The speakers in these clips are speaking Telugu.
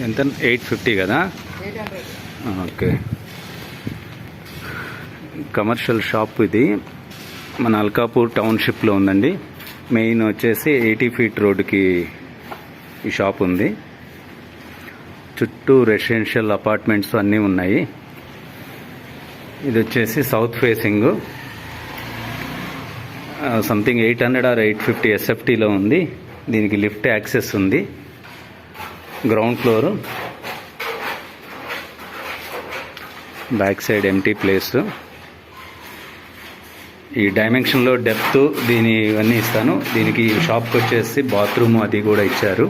ఎంత? 850 కదా. ఓకే. కమర్షియల్ షాప్ ఇది మన అల్కాపూర్ టౌన్షిప్లో ఉందండి. మెయిన్ వచ్చేసి 80 ఫీట్ రోడ్డుకి ఈ షాప్ ఉంది. చుట్టూ రెసిడెన్షియల్ అపార్ట్మెంట్స్ అన్నీ ఉన్నాయి. ఇది వచ్చేసి సౌత్ ఫేసింగ్. సంథింగ్ 800 or 850 SFTలో ఉంది. దీనికి లిఫ్ట్ యాక్సెస్ ఉంది. Ground floor, back side empty place. ఈ డైమెన్షన్లో డెప్త్ దీని ఇవన్నీ ఇస్తాను. దీనికి షాప్కి వచ్చేసి బాత్రూమ్ అది కూడా ఇచ్చారు.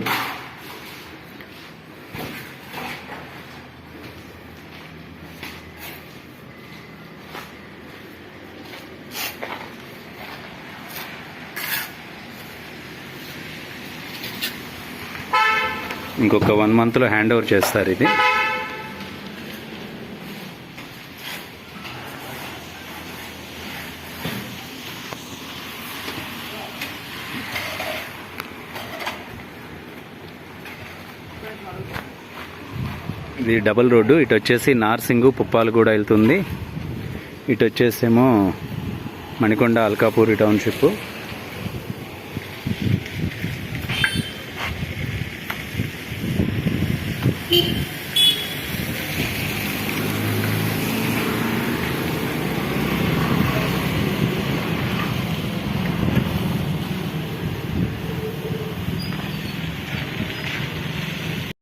ఇంకొక 1 monthలో హ్యాండ్ ఓవర్ చేస్తారు ఇది. ఇది డబుల్ రోడ్డు. ఇటు వచ్చేసి నార్సింగు పుప్పాలగూడ వెళ్తుంది. ఇటు వచ్చేసేమో మణికొండ అల్కాపూరి టౌన్షిప్.